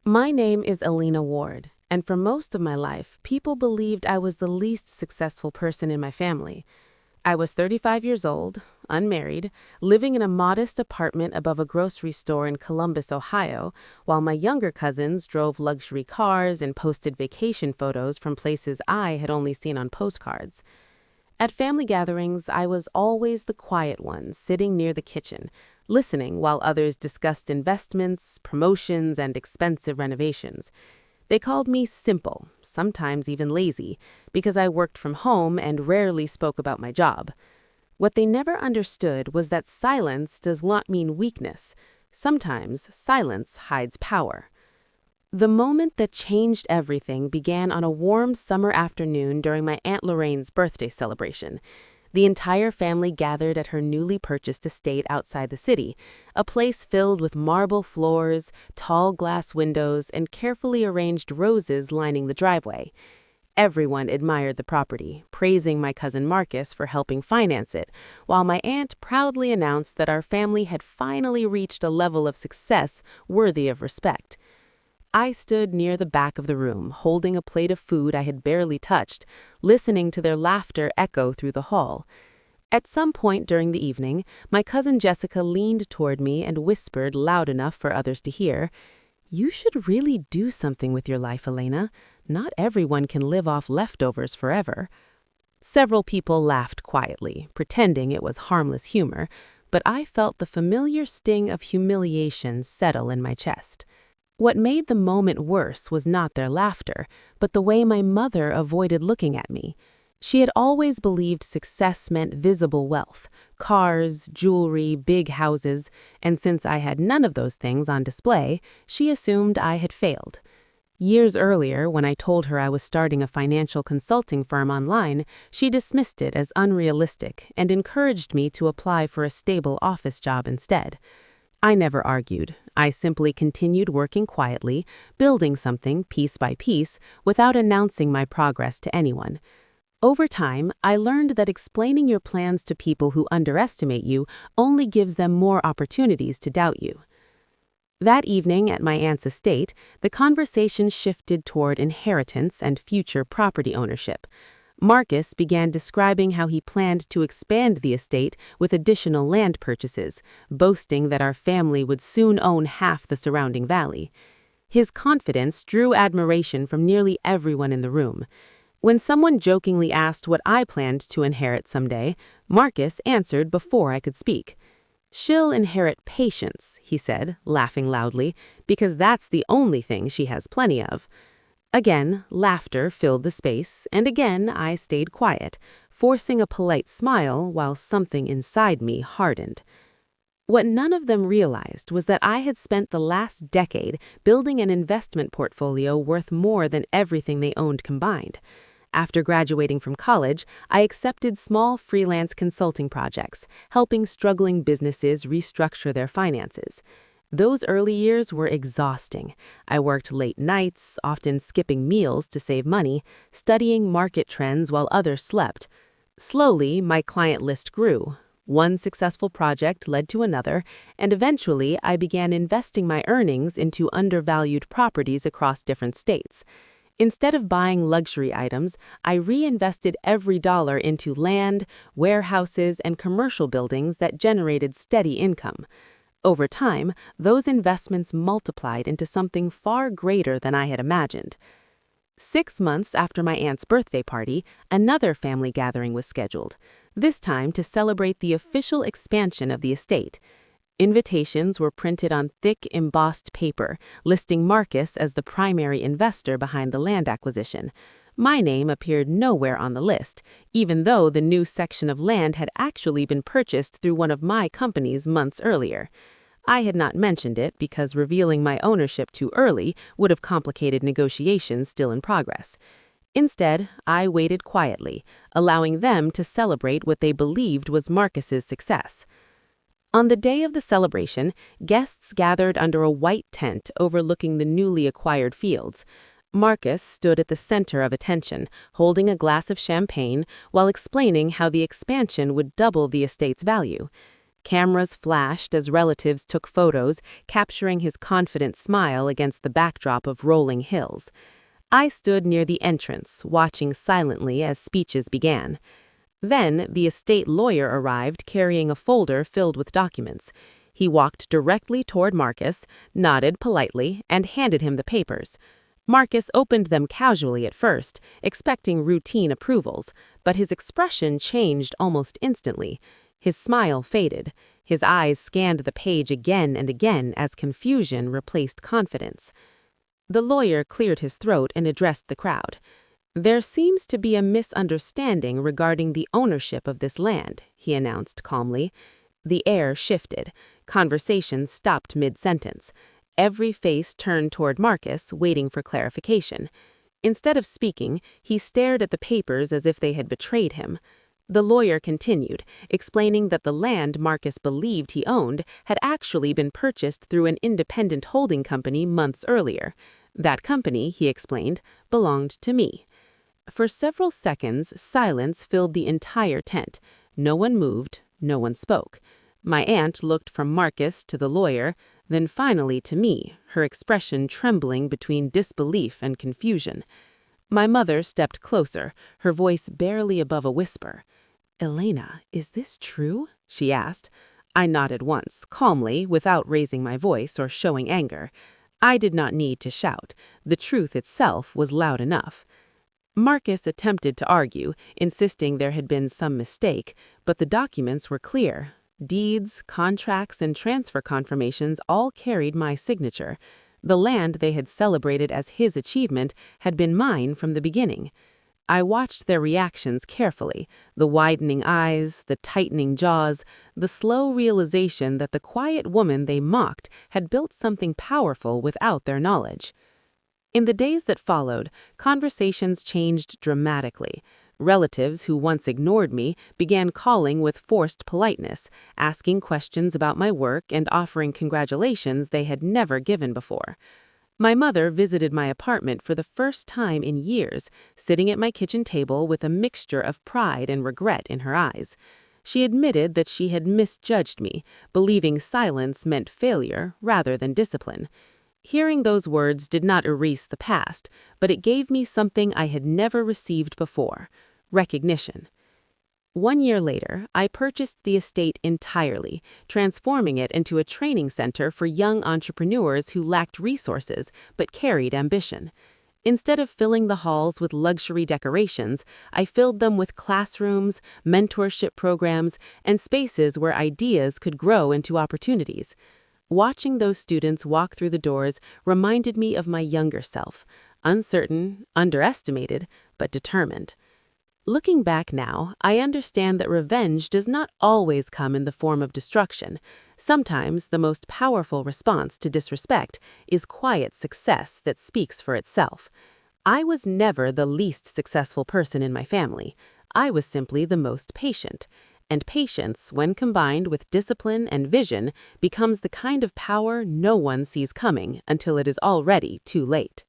My name is Alina Ward, and for most of my life, people believed I was the least successful person in my family. I was 35 years old, unmarried, living in a modest apartment above a grocery store in Columbus, Ohio, while my younger cousins drove luxury cars and posted vacation photos from places I had only seen on postcards. At family gatherings, I was always the quiet one, sitting near the kitchen, listening while others discussed investments, promotions, and expensive renovations. They called me simple, sometimes even lazy, because I worked from home and rarely spoke about my job. What they never understood was that silence does not mean weakness. Sometimes silence hides power. The moment that changed everything began on a warm summer afternoon during my Aunt Lorraine's birthday celebration. The entire family gathered at her newly purchased estate outside the city, a place filled with marble floors, tall glass windows, and carefully arranged roses lining the driveway. Everyone admired the property, praising my cousin Marcus for helping finance it, while my aunt proudly announced that our family had finally reached a level of success worthy of respect. I stood near the back of the room, holding a plate of food I had barely touched, listening to their laughter echo through the hall. At some point during the evening, my cousin Jessica leaned toward me and whispered loud enough for others to hear, "You should really do something with your life, Elena. Not everyone can live off leftovers forever." Several people laughed quietly, pretending it was harmless humor, but I felt the familiar sting of humiliation settle in my chest. What made the moment worse was not their laughter, but the way my mother avoided looking at me. She had always believed success meant visible wealth, cars, jewelry, big houses, and since I had none of those things on display, she assumed I had failed. Years earlier, when I told her I was starting a financial consulting firm online, she dismissed it as unrealistic and encouraged me to apply for a stable office job instead. I never argued. I simply continued working quietly, building something piece by piece, without announcing my progress to anyone. Over time, I learned that explaining your plans to people who underestimate you only gives them more opportunities to doubt you. That evening at my aunt's estate, the conversation shifted toward inheritance and future property ownership. Marcus began describing how he planned to expand the estate with additional land purchases, boasting that our family would soon own half the surrounding valley. His confidence drew admiration from nearly everyone in the room. When someone jokingly asked what I planned to inherit someday, Marcus answered before I could speak. "She'll inherit patience," he said, laughing loudly, "because that's the only thing she has plenty of." Again, laughter filled the space, and again I stayed quiet, forcing a polite smile while something inside me hardened. What none of them realized was that I had spent the last decade building an investment portfolio worth more than everything they owned combined. After graduating from college, I accepted small freelance consulting projects, helping struggling businesses restructure their finances. Those early years were exhausting. I worked late nights, often skipping meals to save money, studying market trends while others slept. Slowly, my client list grew. One successful project led to another, and eventually I began investing my earnings into undervalued properties across different states. Instead of buying luxury items, I reinvested every dollar into land, warehouses, and commercial buildings that generated steady income. Over time, those investments multiplied into something far greater than I had imagined. 6 months after my aunt's birthday party, another family gathering was scheduled, this time to celebrate the official expansion of the estate. Invitations were printed on thick, embossed paper, listing Marcus as the primary investor behind the land acquisition. My name appeared nowhere on the list, even though the new section of land had actually been purchased through one of my companies months earlier. I had not mentioned it because revealing my ownership too early would have complicated negotiations still in progress. Instead, I waited quietly, allowing them to celebrate what they believed was Marcus's success. On the day of the celebration, guests gathered under a white tent overlooking the newly acquired fields. Marcus stood at the center of attention, holding a glass of champagne while explaining how the expansion would double the estate's value. Cameras flashed as relatives took photos, capturing his confident smile against the backdrop of rolling hills. I stood near the entrance, watching silently as speeches began. Then the estate lawyer arrived carrying a folder filled with documents. He walked directly toward Marcus, nodded politely, and handed him the papers. Marcus opened them casually at first, expecting routine approvals, but his expression changed almost instantly. His smile faded. His eyes scanned the page again and again as confusion replaced confidence. The lawyer cleared his throat and addressed the crowd. "There seems to be a misunderstanding regarding the ownership of this land," he announced calmly. The air shifted. Conversation stopped mid-sentence. Every face turned toward Marcus, waiting for clarification. Instead of speaking, he stared at the papers as if they had betrayed him. The lawyer continued, explaining that the land Marcus believed he owned had actually been purchased through an independent holding company months earlier. That company, he explained, belonged to me. For several seconds, silence filled the entire tent. No one moved, no one spoke. My aunt looked from Marcus to the lawyer, then finally to me, her expression trembling between disbelief and confusion. My mother stepped closer, her voice barely above a whisper. "Elena, is this true?" she asked. I nodded once, calmly, without raising my voice or showing anger. I did not need to shout. The truth itself was loud enough. Marcus attempted to argue, insisting there had been some mistake, but the documents were clear. Deeds, contracts, and transfer confirmations all carried my signature. The land they had celebrated as his achievement had been mine from the beginning. I watched their reactions carefully, the widening eyes, the tightening jaws, the slow realization that the quiet woman they mocked had built something powerful without their knowledge. In the days that followed, conversations changed dramatically. Relatives who once ignored me began calling with forced politeness, asking questions about my work and offering congratulations they had never given before. My mother visited my apartment for the first time in years, sitting at my kitchen table with a mixture of pride and regret in her eyes. She admitted that she had misjudged me, believing silence meant failure rather than discipline. Hearing those words did not erase the past, but it gave me something I had never received before: recognition. 1 year later, I purchased the estate entirely, transforming it into a training center for young entrepreneurs who lacked resources but carried ambition. Instead of filling the halls with luxury decorations, I filled them with classrooms, mentorship programs, and spaces where ideas could grow into opportunities. Watching those students walk through the doors reminded me of my younger self, uncertain, underestimated, but determined. Looking back now, I understand that revenge does not always come in the form of destruction. Sometimes the most powerful response to disrespect is quiet success that speaks for itself. I was never the least successful person in my family. I was simply the most patient. And patience, when combined with discipline and vision, becomes the kind of power no one sees coming until it is already too late.